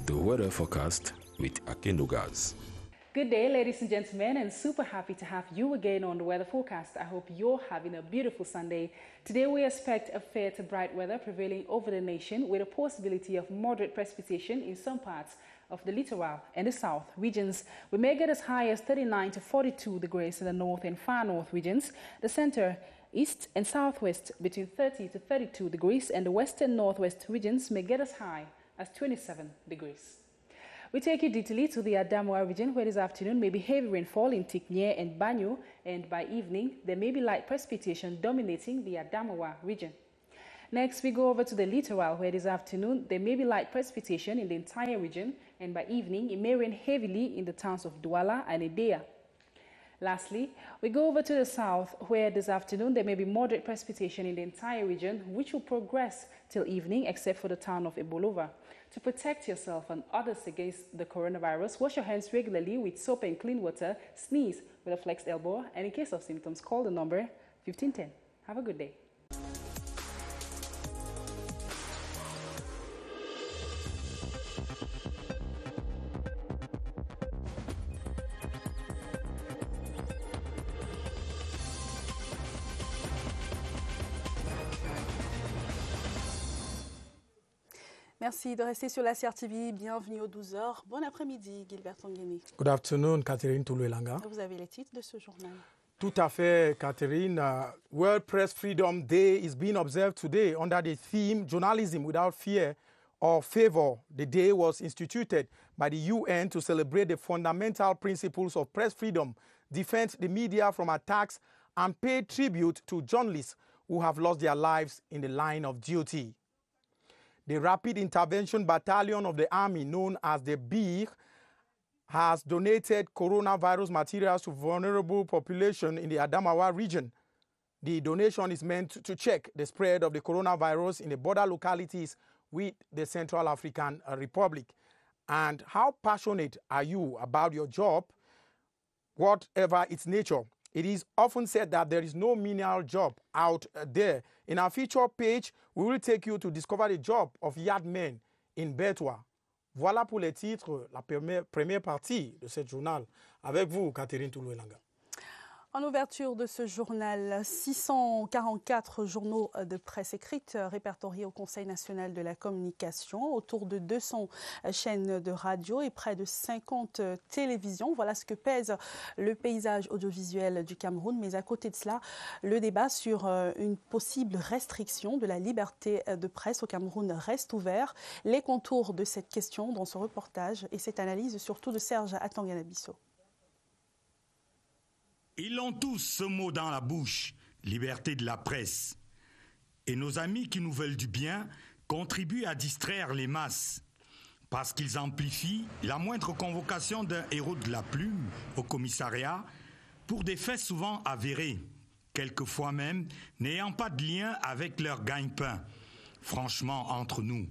The weather forecast with Akindogas. Good day, ladies and gentlemen, and super happy to have you again on the weather forecast. I hope you're having a beautiful Sunday. Today we expect a fair to bright weather prevailing over the nation with a possibility of moderate precipitation in some parts of the littoral and the south regions. We may get as high as 39 to 42 degrees in the north and far north regions. The center, east and southwest between 30 to 32 degrees, and the west and northwest regions may get as high as 27 degrees. We take you detailedly to the Adamawa region, where this afternoon may be heavy rainfall in Tiknye and Banyo, and by evening there may be light precipitation dominating the Adamawa region. Next, we go over to the littoral, where this afternoon there may be light precipitation in the entire region, and by evening it may rain heavily in the towns of Douala and Edea. Lastly, we go over to the south, where this afternoon there may be moderate precipitation in the entire region, which will progress till evening except for the town of Ebolova. To protect yourself and others against the coronavirus, wash your hands regularly with soap and clean water, sneeze with a flexed elbow, and in case of symptoms, call the number 1510. Have a good day. Merci de rester sur la CRTV. Bienvenue aux 12h. Bon après-midi, Gilbert Tonguéné. Good afternoon, Catherine Toulouelanga. Vous avez les titres de ce journal. Tout à fait, Catherine. World Press Freedom Day is being observed today under the theme Journalism Without Fear or Favor. The day was instituted by the UN to celebrate the fundamental principles of press freedom, defend the media from attacks, and pay tribute to journalists who have lost their lives in the line of duty. The Rapid Intervention Battalion of the Army, known as the BIR, has donated coronavirus materials to vulnerable population in the Adamawa region. The donation is meant to check the spread of the coronavirus in the border localities with the Central African Republic. And how passionate are you about your job, whatever its nature? It is often said that there is no menial job out there. In our feature page, we will take you to discover the job of yardmen in Betwa. Voilà pour les titres, la première partie de ce journal. Avec vous, Catherine Toulouelanga. En ouverture de ce journal, 644 journaux de presse écrite répertoriés au Conseil national de la communication, autour de 200 chaînes de radio et près de 50 télévisions. Voilà ce que pèse le paysage audiovisuel du Cameroun. Mais à côté de cela, le débat sur une possible restriction de la liberté de presse au Cameroun reste ouvert. Les contours de cette question dans ce reportage et cette analyse surtout de Serge Atangana-Bissot. Ils ont tous ce mot dans la bouche, liberté de la presse. Et nos amis qui nous veulent du bien contribuent à distraire les masses, parce qu'ils amplifient la moindre convocation d'un héros de la plume au commissariat pour des faits souvent avérés, quelquefois même n'ayant pas de lien avec leur gagne-pain. Franchement, entre nous,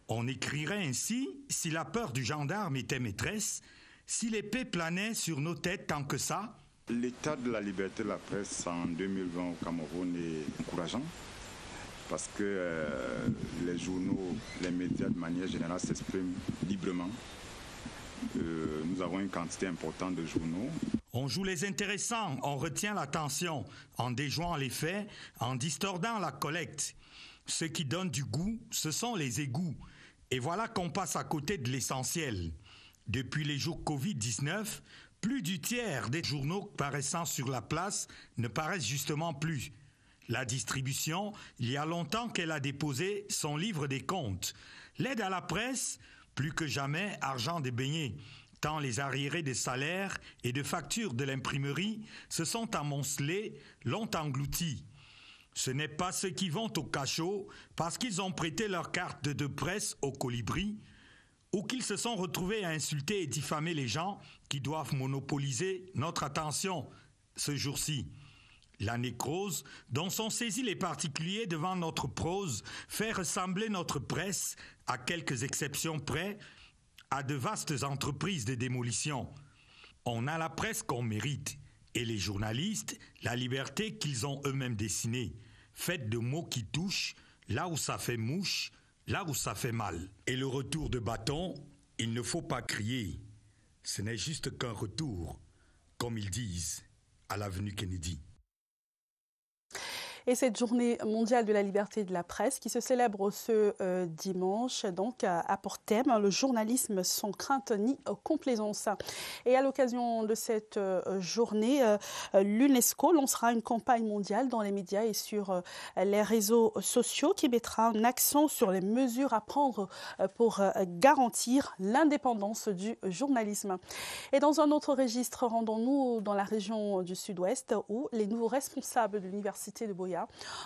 on écrirait ainsi si la peur du gendarme était maîtresse, si l'épée planait sur nos têtes tant que ça. L'état de la liberté de la presse en 2020 au Cameroun est encourageant parce que les journaux, les médias de manière générale s'expriment librement. Nous avons une quantité importante de journaux. On joue les intéressants, on retient l'attention en déjouant les faits, en distordant la collecte. Ce qui donne du goût, ce sont les égouts. Et voilà qu'on passe à côté de l'essentiel. Depuis les jours Covid-19, plus du tiers des journaux paraissant sur la place ne paraissent justement plus. La distribution, il y a longtemps qu'elle a déposé son livre des comptes. L'aide à la presse, plus que jamais, argent des beignets, tant les arriérés des salaires et de factures de l'imprimerie se sont amoncelés, l'ont englouti. Ce n'est pas ceux qui vont au cachot parce qu'ils ont prêté leur carte de presse au colibri, ou qu'ils se sont retrouvés à insulter et diffamer les gens qui doivent monopoliser notre attention ce jour-ci. La nécrose dont sont saisis les particuliers devant notre prose fait ressembler notre presse, à quelques exceptions près, à de vastes entreprises de démolition. On a la presse qu'on mérite, et les journalistes, la liberté qu'ils ont eux-mêmes dessinée, faite de mots qui touchent, là où ça fait mouche, là où ça fait mal. Et le retour de bâton, Il ne faut pas crier. Ce n'est juste qu'un retour, comme ils disent, à l'avenue Kennedy. Et cette journée mondiale de la liberté de la presse qui se célèbre ce dimanche donc a pour thème le journalisme sans crainte ni complaisance. Et à l'occasion de cette journée, l'UNESCO lancera une campagne mondiale dans les médias et sur les réseaux sociaux qui mettra un accent sur les mesures à prendre pour garantir l'indépendance du journalisme. Et dans un autre registre, rendons-nous dans la région du Sud-Ouest où les nouveaux responsables de l'université de Buea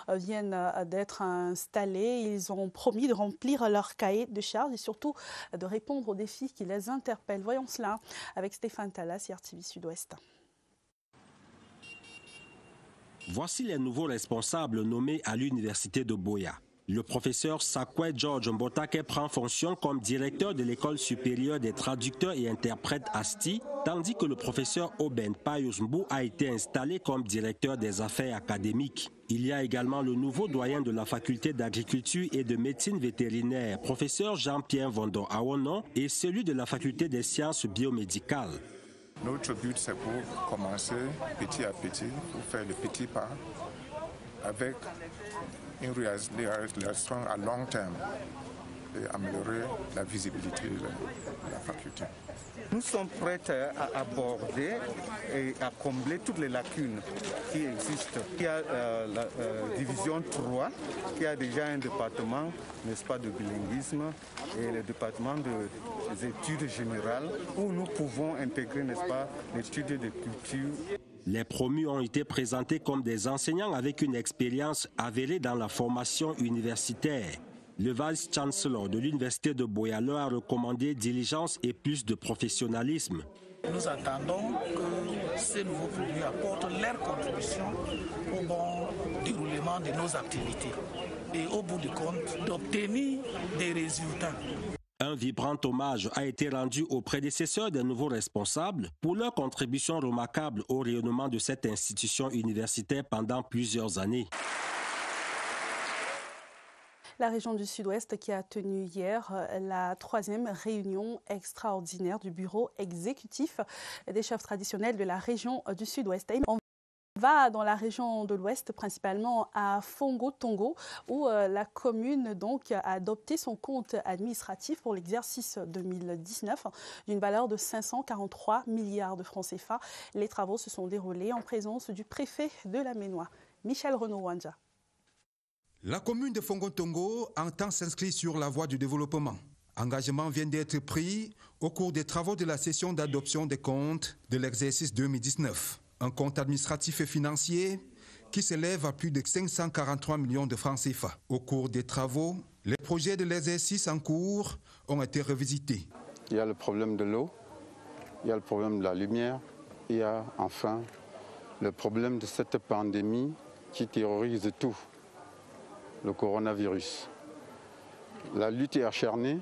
viennent d'être installés. Ils ont promis de remplir leur cahier de charges et surtout de répondre aux défis qui les interpellent. Voyons cela avec Stéphane Talas, RTV Sud-Ouest. Voici les nouveaux responsables nommés à l'université de Buea. Le professeur Sakwe George Mbotake prend fonction comme directeur de l'école supérieure des traducteurs et interprètes ASTI, tandis que le professeur Oben Payosmbu a été installé comme directeur des affaires académiques. Il y a également le nouveau doyen de la faculté d'agriculture et de médecine vétérinaire, professeur Jean-Pierre Vondon Awonon, et celui de la faculté des sciences biomédicales. Notre but, c'est pour commencer petit à petit, pour faire le petit pas, avec une réalisation à long terme et améliorer la visibilité de la faculté. Nous sommes prêts à aborder et à combler toutes les lacunes qui existent. Il y a la division 3, qui a déjà un département, n'est-ce pas, de bilinguisme et le département des études générales où nous pouvons intégrer, n'est-ce pas, l'étude de culture. Les promus ont été présentés comme des enseignants avec une expérience avérée dans la formation universitaire. Le vice-chancellor de l'université de Buea leur a recommandé diligence et plus de professionnalisme. Nous attendons que ces nouveaux produits apportent leur contribution au bon déroulement de nos activités et au bout du compte d'obtenir des résultats. Un vibrant hommage a été rendu aux prédécesseurs des nouveaux responsables pour leur contribution remarquable au rayonnement de cette institution universitaire pendant plusieurs années. La région du Sud-Ouest qui a tenu hier la 3e réunion extraordinaire du bureau exécutif des chefs traditionnels de la région du Sud-Ouest. On va dans la région de l'Ouest, principalement à Fongo-Tongo, où la commune donc, a adopté son compte administratif pour l'exercice 2019 d'une valeur de 543 milliards de francs CFA. Les travaux se sont déroulés en présence du préfet de la Ménois, Michel Renaud-Wanja. La commune de Fongo-Tongo entend s'inscrire sur la voie du développement. Engagement vient d'être pris au cours des travaux de la session d'adoption des comptes de l'exercice 2019. Un compte administratif et financier qui s'élève à plus de 543 millions de francs CFA. Au cours des travaux, les projets de l'exercice en cours ont été revisités. Il y a le problème de l'eau, il y a le problème de la lumière, il y a enfin le problème de cette pandémie qui terrorise tout. Le coronavirus. La lutte est acharnée,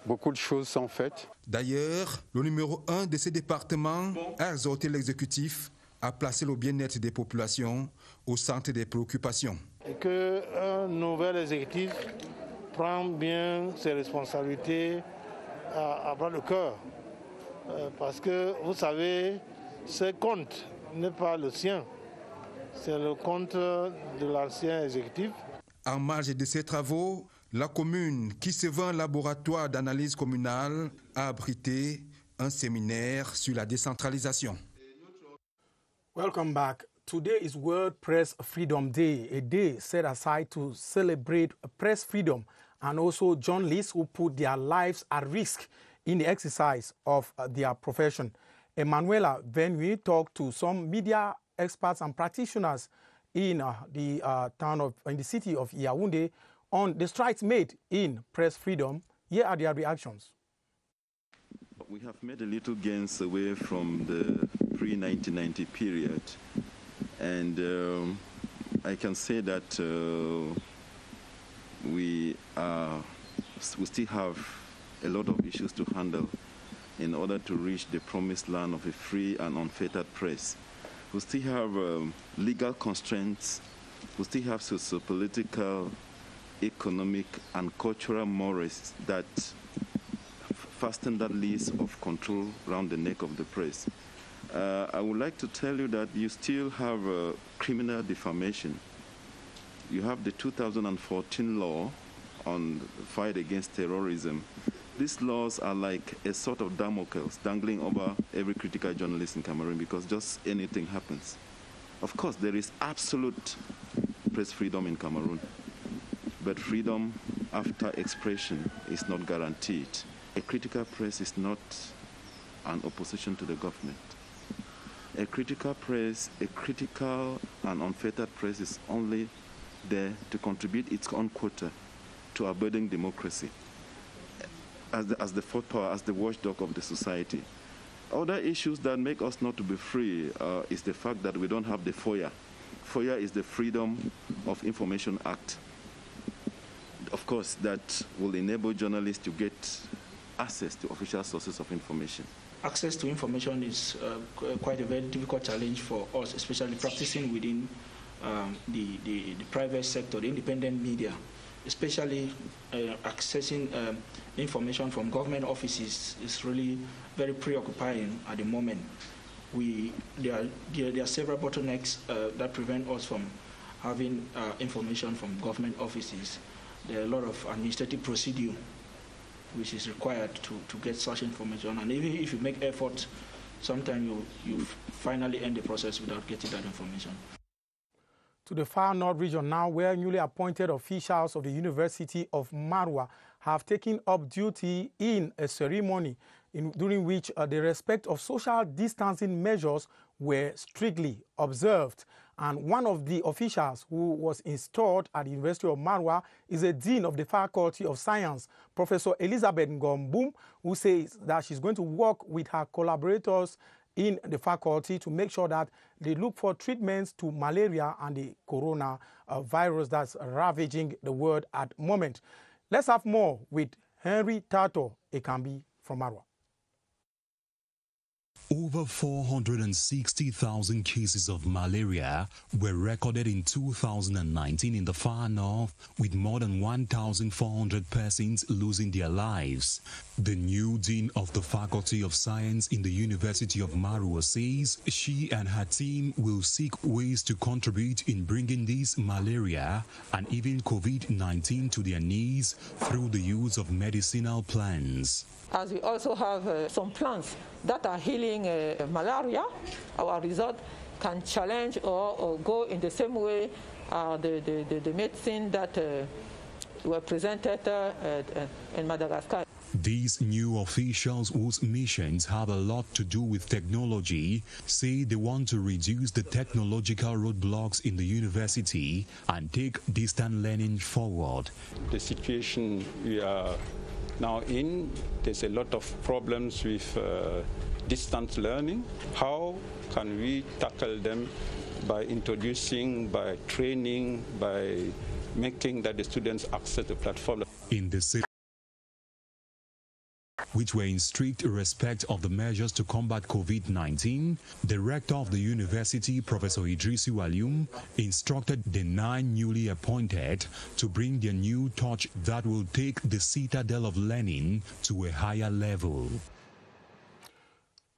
beaucoup de choses sont faites. D'ailleurs, le numéro 1 de ces départements a exhorté l'exécutif à placer le bien-être des populations au centre des préoccupations. Et qu'un nouvel exécutif prend bien ses responsabilités à bras le cœur. Parce que, vous savez, ce compte n'est pas le sien. C'est le compte de l'ancien exécutif. En marge de ces travaux, la commune, qui se veut un laboratoire d'analyse communale, a abrité un séminaire sur la décentralisation. Welcome back. Today is World Press Freedom Day, a day set aside to celebrate press freedom and also journalists who put their lives at risk in the exercise of their profession. Emanuela Venue talked to some media experts and practitioners in the city of Yaoundé on the strides made in press freedom. Here are their reactions. We have made a little gains away from the pre-1990 period, and I can say that we still have a lot of issues to handle in order to reach the promised land of a free and unfettered press. We still have legal constraints, we still have socio-political, economic and cultural mores that fasten that leash of control around the neck of the press. I would like to tell you that you still have criminal defamation. You have the 2014 law on fight against terrorism. These laws are like a sort of Damocles dangling over every critical journalist in Cameroon because just anything happens. Of course, there is absolute press freedom in Cameroon, but freedom after expression is not guaranteed. A critical press is not an opposition to the government. A critical press, a critical and unfettered press is only there to contribute its own quota to upbuilding democracy as the fourth power, as the watchdog of the society. Other issues that make us not to be free is the fact that we don't have the FOIA. FOIA is the Freedom of Information Act. Of course, that will enable journalists to get access to official sources of information. Access to information is quite a very difficult challenge for us, especially practicing within the private sector, the independent media, especially accessing information from government offices is really very preoccupying at the moment. There are several bottlenecks that prevent us from having information from government offices. There are a lot of administrative procedure which is required to get such information, and even if you make effort, sometimes you finally end the process without getting that information. To the far north region now, where newly appointed officials of the University of Maroua have taken up duty in a ceremony during which the respect of social distancing measures were strictly observed. And one of the officials who was installed at the University of Maroua is a dean of the Faculty of Science, Professor Elizabeth Ngombum, who says that she's going to work with her collaborators in the faculty to make sure that they look for treatments to malaria and the coronavirus that's ravaging the world at the moment. Let's have more with Henry Tato Ekambi from Maroua. Over 460,000 cases of malaria were recorded in 2019 in the far north, with more than 1,400 persons losing their lives. The new dean of the Faculty of Science in the University of Maroua says she and her team will seek ways to contribute in bringing this malaria and even COVID-19 to their knees through the use of medicinal plants. As we also have some plants that are healing malaria, our result can challenge or go in the same way the medicine that were presented in Madagascar. These new officials, whose missions have a lot to do with technology, say they want to reduce the technological roadblocks in the university and take distant learning forward. The situation we are now there's a lot of problems with distance learning. How can we tackle them? By introducing, by training, by making that the students access the platform. In the city, which were in strict respect of the measures to combat COVID-19, the rector of the university, Professor Idrisu Alioum, instructed the 9 newly appointed to bring their new touch that will take the citadel of learning to a higher level.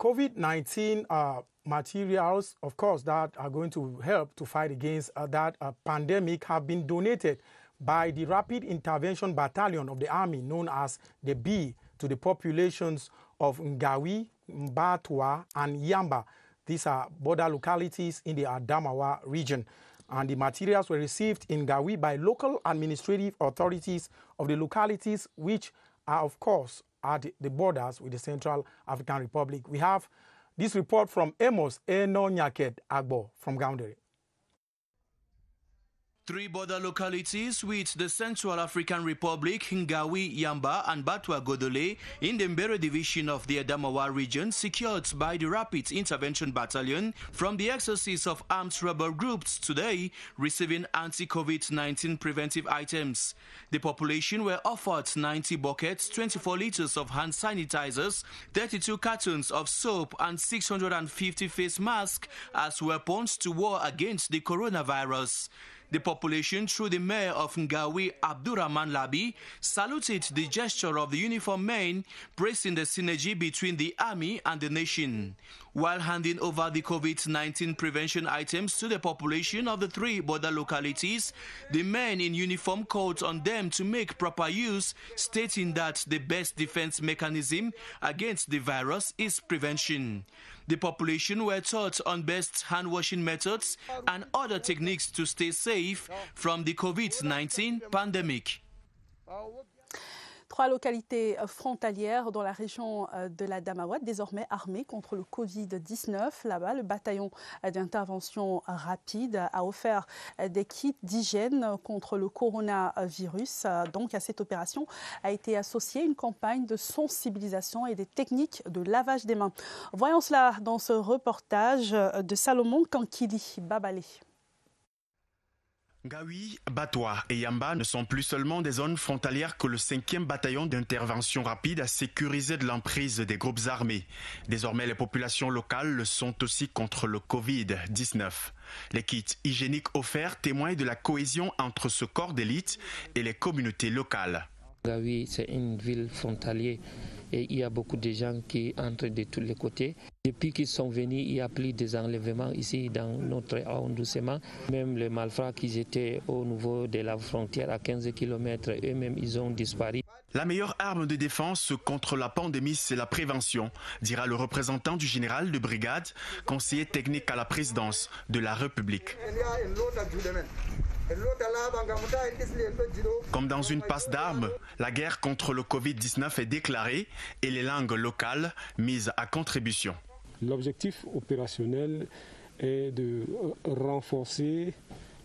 COVID-19 materials, of course, that are going to help to fight against that pandemic have been donated by the Rapid Intervention Battalion of the Army, known as the B, to the populations of Ngawi, Mbatwa, and Yamba. These are border localities in the Adamawa region. And the materials were received in Ngawi by local administrative authorities of the localities, which are, of course, at the borders with the Central African Republic. We have this report from Amos Eno Nyaket Agbo from Gaoundéré. 3 border localities with the Central African Republic, Ngawi, Yamba, and Batwa Godole in the Mbere division of the Adamawa region secured by the Rapid Intervention Battalion from the exercise of armed rebel groups today, receiving anti-COVID-19 preventive items. The population were offered 90 buckets, 24 liters of hand sanitizers, 32 cartons of soap, and 650 face masks as weapons to war against the coronavirus. The population, through the mayor of Ngawi, Abdurrahman Labi, saluted the gesture of the uniformed men, praising the synergy between the army and the nation. While handing over the COVID-19 prevention items to the population of the 3 border localities, the men in uniform called on them to make proper use, stating that the best defense mechanism against the virus is prevention. The population were taught on best hand-washing methods and other techniques to stay safe from the COVID-19 pandemic. 3 localités frontalières dans la région de la Damawat, désormais armées contre le Covid-19. Là-bas, le bataillon d'intervention rapide a offert des kits d'hygiène contre le coronavirus. Donc, à cette opération a été associée une campagne de sensibilisation et des techniques de lavage des mains. Voyons cela dans ce reportage de Salomon Kankili Babalé. Ngawi, Batwa et Yamba ne sont plus seulement des zones frontalières que le 5e bataillon d'intervention rapide a sécurisé de l'emprise des groupes armés. Désormais, les populations locales le sont aussi contre le Covid-19. Les kits hygiéniques offerts témoignent de la cohésion entre ce corps d'élite et les communautés locales. Ngawi, c'est une ville frontalière et il y a beaucoup de gens qui entrent de tous les côtés. Depuis qu'ils sont venus, il y a plus des enlèvements ici dans notre arrondissement. Même les malfrats qui étaient au niveau de la frontière à 15 km, eux-mêmes, ils ont disparu. La meilleure arme de défense contre la pandémie, c'est la prévention, dira le représentant du général de brigade, conseiller technique à la présidence de la République. Comme dans une passe d'armes, la guerre contre le Covid-19 est déclarée et les langues locales mises à contribution. L'objectif opérationnel est de renforcer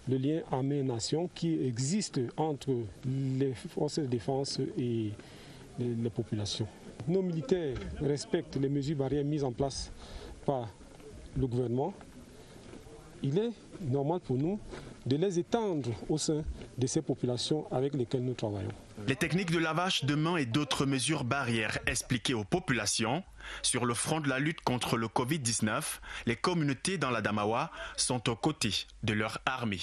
le lien armée-nation qui existe entre les forces de défense et les populations. Nos militaires respectent les mesures barrières mises en place par le gouvernement. Il est normal pour nous de les étendre au sein de ces populations avec lesquelles nous travaillons. Les techniques de lavage de mains et d'autres mesures barrières expliquées aux populations. Sur le front de la lutte contre le Covid-19, les communautés dans la Damawa sont aux côtés de leur armée.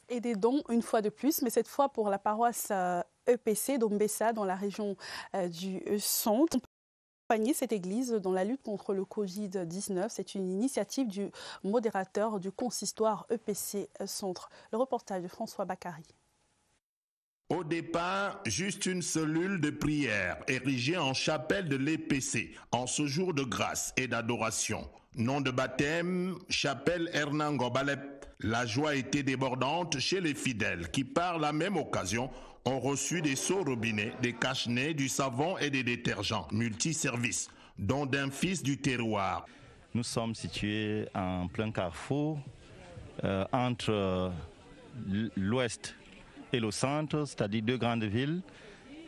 Et des dons une fois de plus, mais cette fois pour la paroisse EPC d'Ombessa dans la région du Centre. Accompagner cette église dans la lutte contre le Covid-19, c'est une initiative du modérateur du consistoire EPC Centre. Le reportage de François Bakary. Au départ, juste une cellule de prière érigée en chapelle de l'EPC en ce jour de grâce et d'adoration. Nom de baptême, chapelle Hernan Gobalep. La joie était débordante chez les fidèles qui, par la même occasion, ont reçu des seaux robinets, des cache-nez, du savon et des détergents multiservices, dont d'un fils du terroir. Nous sommes situés en plein carrefour entre l'ouest et le centre, c'est-à-dire 2 grandes villes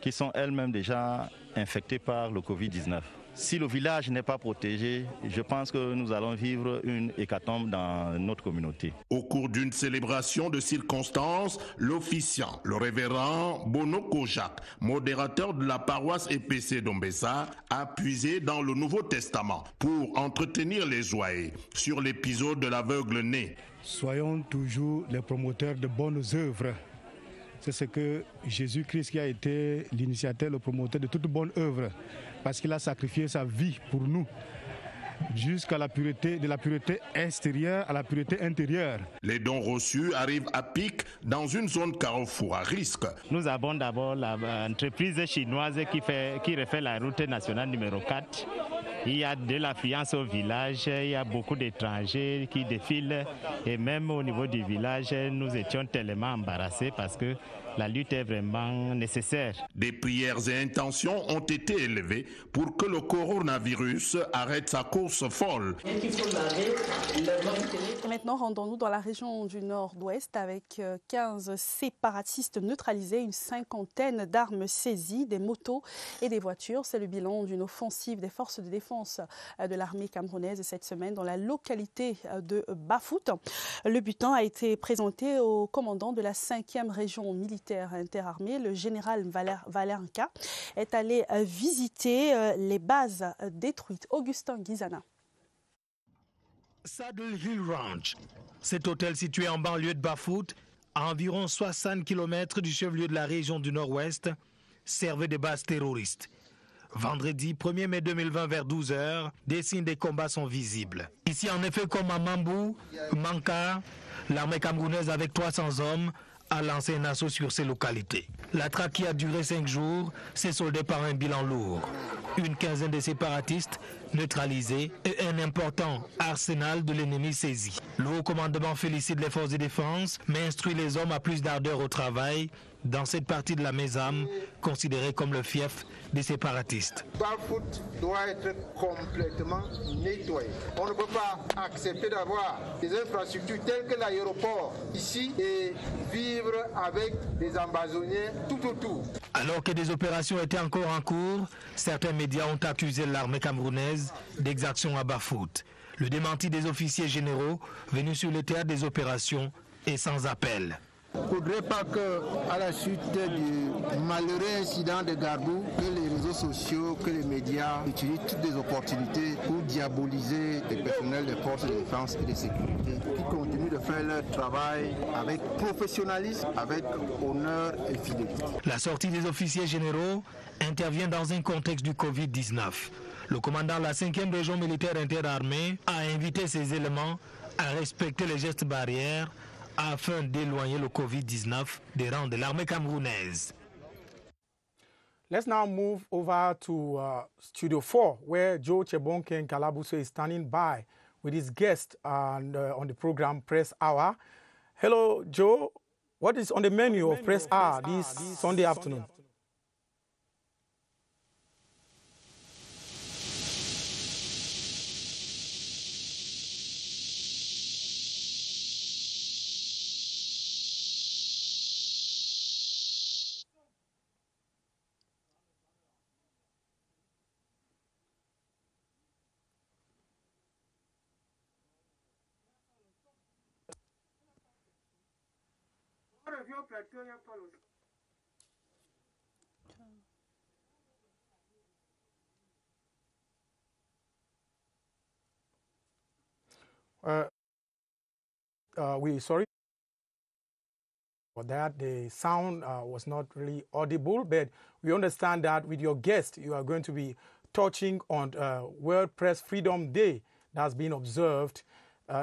qui sont elles-mêmes déjà infectées par le Covid-19. Si le village n'est pas protégé, je pense que nous allons vivre une hécatombe dans notre communauté. Au cours d'une célébration de circonstances, l'officiant, le révérend Bono Kojak, modérateur de la paroisse EPC d'Ombessa, a puisé dans le Nouveau Testament pour entretenir les joyeux sur l'épisode de l'aveugle né. Soyons toujours les promoteurs de bonnes œuvres. C'est ce que Jésus-Christ qui a été l'initiateur, le promoteur de toute bonne œuvre, parce qu'il a sacrifié sa vie pour nous, jusqu'à la pureté, de la pureté extérieure à la pureté intérieure. Les dons reçus arrivent à pic dans une zone carrefour à risque. Nous avons d'abord l'entreprise chinoise qui refait la route nationale numéro 4. Il y a de l'affluence au village, il y a beaucoup d'étrangers qui défilent et même au niveau du village, nous étions tellement embarrassés parce que la lutte est vraiment nécessaire. Des prières et intentions ont été élevées pour que le coronavirus arrête sa course folle. Et maintenant, rendons-nous dans la région du Nord-Ouest avec 15 séparatistes neutralisés, une 50aine d'armes saisies, des motos et des voitures. C'est le bilan d'une offensive des forces de défense de l'armée camerounaise cette semaine dans la localité de Bafouth. Le butin a été présenté au commandant de la 5e région militaire interarmée, le général Valenka, est allé visiter les bases détruites. Augustin Guizana. Saddle Hill Ranch. Cet hôtel situé en banlieue de Bafut, à environ 60 km du chef-lieu de la région du Nord-Ouest, servait de base terroriste. Vendredi 1er mai 2020 vers 12h, des signes des combats sont visibles. Ici en effet comme à Mambou, Manka, l'armée camerounaise avec 300 hommes a lancé un assaut sur ces localités. La traque qui a duré 5 jours s'est soldée par un bilan lourd. Une quinzaine de séparatistes neutralisés et un important arsenal de l'ennemi saisi. Le haut commandement félicite les forces de défense, mais instruit les hommes à plus d'ardeur au travail dans cette partie de la Mésame, considérée comme le fief des séparatistes. Bafut doit être complètement nettoyé. On ne peut pas accepter d'avoir des infrastructures telles que l'aéroport ici et vivre avec des ambassoniens tout autour. Alors que des opérations étaient encore en cours, certains médias ont accusé l'armée camerounaise d'exactions à Bafut. Le démenti des officiers généraux venus sur le théâtre des opérations est sans appel. Il ne faudrait pas qu'à la suite du malheureux incident de Gardou, que les réseaux sociaux, que les médias utilisent toutes les opportunités pour diaboliser les personnels des forces de défense et de sécurité qui continuent de faire leur travail avec professionnalisme, avec honneur et fidélité. La sortie des officiers généraux intervient dans un contexte du Covid-19. Le commandant de la 5e région militaire interarmée a invité ces éléments à respecter les gestes barrières afin d'éloigner le Covid-19 des rangs de l'armée camerounaise. Let's now move over to Studio 4, where Joe Chebonke Nkalabuso is standing by with his guest on the program Press Hour. Hello, Joe. What is on the menu of Press Hour this Sunday afternoon? We sorry for that. The sound was not really audible, but we understand that with your guest, you are going to be touching on World Press Freedom Day that's been observed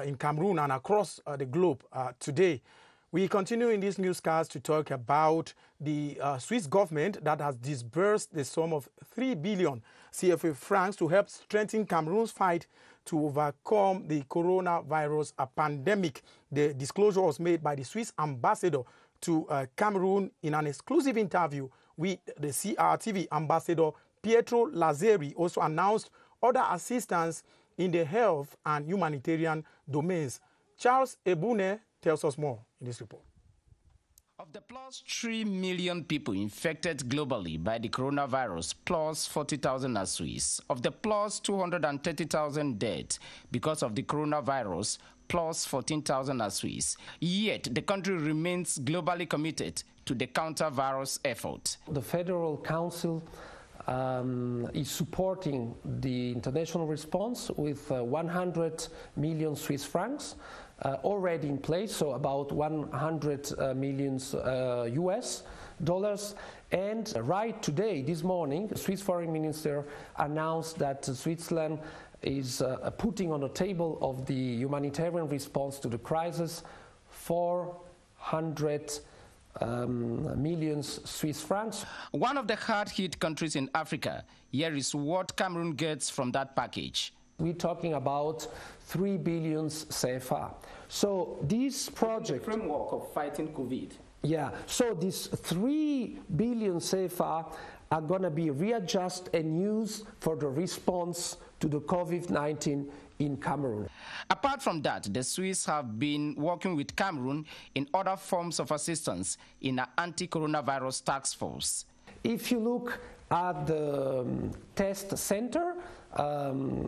in Cameroon and across the globe today. We continue in this newscast to talk about the Swiss government that has disbursed the sum of 3 billion CFA francs to help strengthen Cameroon's fight to overcome the coronavirus pandemic. The disclosure was made by the Swiss ambassador to Cameroon in an exclusive interview with the CRTV. Ambassador Pietro Lazzeri also announced other assistance in the health and humanitarian domains. Charles Ebune tells us more in this report. Of the plus 3 million people infected globally by the coronavirus, plus 40,000 are Swiss. Of the plus 230,000 dead because of the coronavirus, plus 14,000 are Swiss. Yet, the country remains globally committed to the counter-virus effort. The Federal Council is supporting the international response with 100 million Swiss francs already in place, so about 100 million US dollars. And right today, this morning, the Swiss Foreign Minister announced that Switzerland is putting on the table of the humanitarian response to the crisis 400 million Swiss francs. One of the hard-hit countries in Africa, here is what Cameroon gets from that package. We're talking about 3 billion CFA. So this project... The framework of fighting COVID. Yeah, so this 3 billion CFA are going to be readjusted and used for the response to the COVID-19 in Cameroon. Apart from that, the Swiss have been working with Cameroon in other forms of assistance in an anti-coronavirus task force. If you look at the test center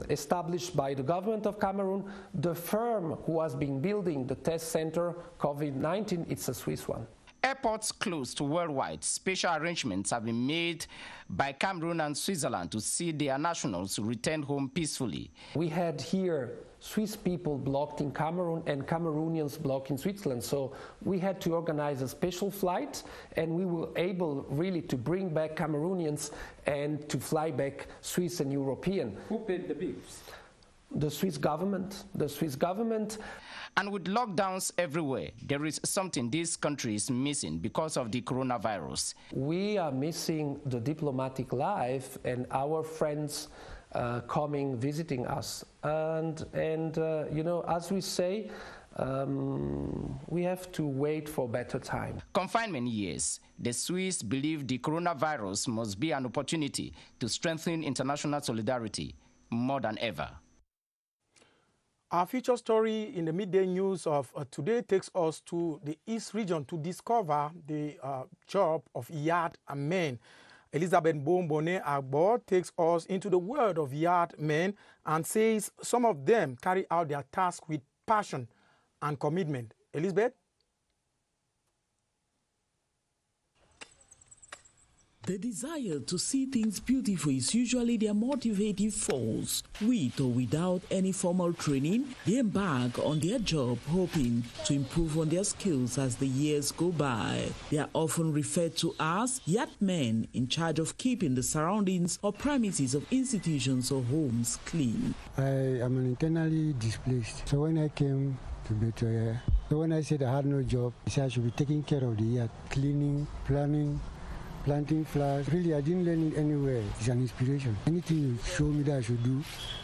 established by the government of Cameroon, the firm who has been building the test center COVID-19, it's a Swiss one. Airport airports closed worldwide, special arrangements have been made by Cameroon and Switzerland to see their nationals return home peacefully. We had here Swiss people blocked in Cameroon and Cameroonians blocked in Switzerland. So we had to organize a special flight, and we were able really to bring back Cameroonians and to fly back Swiss and European. Who paid the bills? The Swiss government. The Swiss government. And with lockdowns everywhere, there is something this country is missing because of the coronavirus. We are missing the diplomatic life and our friends coming, visiting us. And you know, as we say, we have to wait for better time. Confinement years. The Swiss believe the coronavirus must be an opportunity to strengthen international solidarity more than ever. Our feature story in the midday news of today takes us to the East region to discover the job of yard men. Elizabeth Bombone Agbo takes us into the world of yard men and says some of them carry out their task with passion and commitment. Elizabeth? The desire to see things beautiful is usually their motivating force. With or without any formal training, they embark on their job hoping to improve on their skills as the years go by. They are often referred to as yard men in charge of keeping the surroundings or premises of institutions or homes clean. I am internally displaced. So when I came to Betoya, so when I said I had no job, I said I should be taking care of the yard, cleaning, planting flowers. Really, I didn't learn it anywhere. It's an inspiration. Anything you show me that I should do,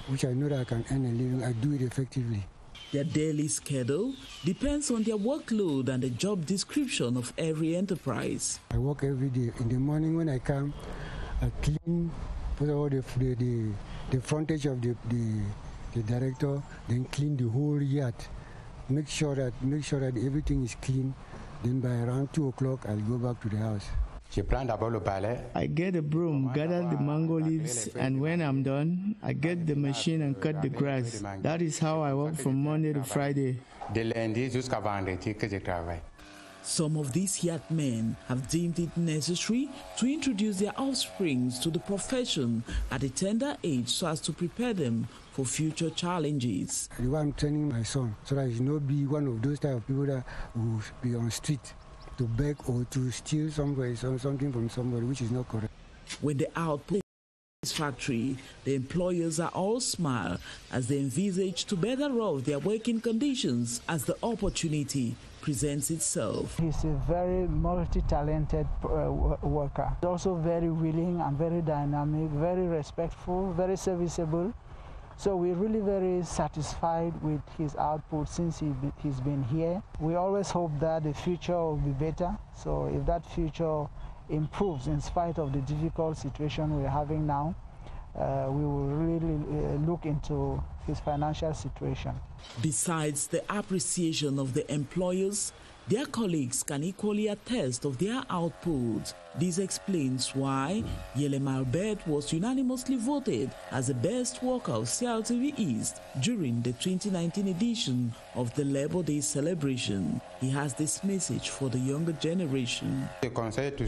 which I know that I can earn a living, I do it effectively. Their daily schedule depends on their workload and the job description of every enterprise. I work every day. In the morning when I come, I clean, put all the frontage of the director, then clean the whole yard. Make sure that everything is clean. Then by around 2 o'clock, I'll go back to the house. I get a broom, gather the mango leaves, and when I'm done, I get the machine and cut the grass. That is how I work from Monday to Friday. Some of these yard men have deemed it necessary to introduce their offsprings to the profession at a tender age so as to prepare them for future challenges. I'm training my son so that he will not be one of those type of people that will be on the street to beg or to steal something from somebody, which is not correct. When the output is factory, the employers are all smile as they envisage to better off their working conditions as the opportunity presents itself. He's a very multi-talented worker. He's also very willing and very dynamic, very respectful, very serviceable. So we're really very satisfied with his output since he's been here. We always hope that the future will be better. So if that future improves in spite of the difficult situation we're having now, we will really look into his financial situation. Besides the appreciation of the employers, their colleagues can equally attest of their output. This explains why Yelem Albert was unanimously voted as the best worker of CLTV East during the 2019 edition of the Labor Day celebration. He has this message for the younger generation.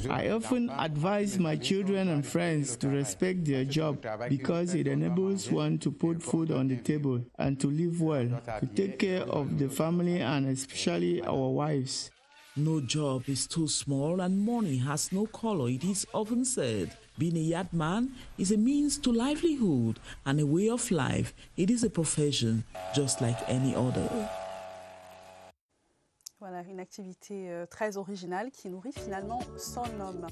I often advise my children and friends to respect their job because it enables one to put food on the table and to live well, to take care of the family and especially our wives. No job is too small and money has no color, it is often said. Being a yard man is a means to livelihood and a way of life. It is a profession just like any other. Voilà, une activité très originale qui nourrit finalement son homme.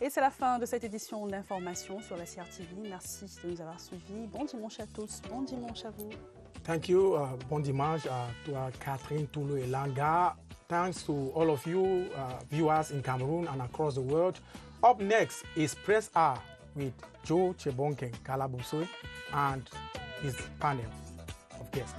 Et c'est la fin de cette édition d'information sur la CRTV. Merci de nous avoir suivis. Bon dimanche à tous, bon dimanche à vous. Thank you. Bon dimanche to Catherine Toulou Elanga. Thanks to all of you viewers in Cameroon and across the world. Up next is Press R with Joe Chebonkeng Kalabuswe and his panel of guests.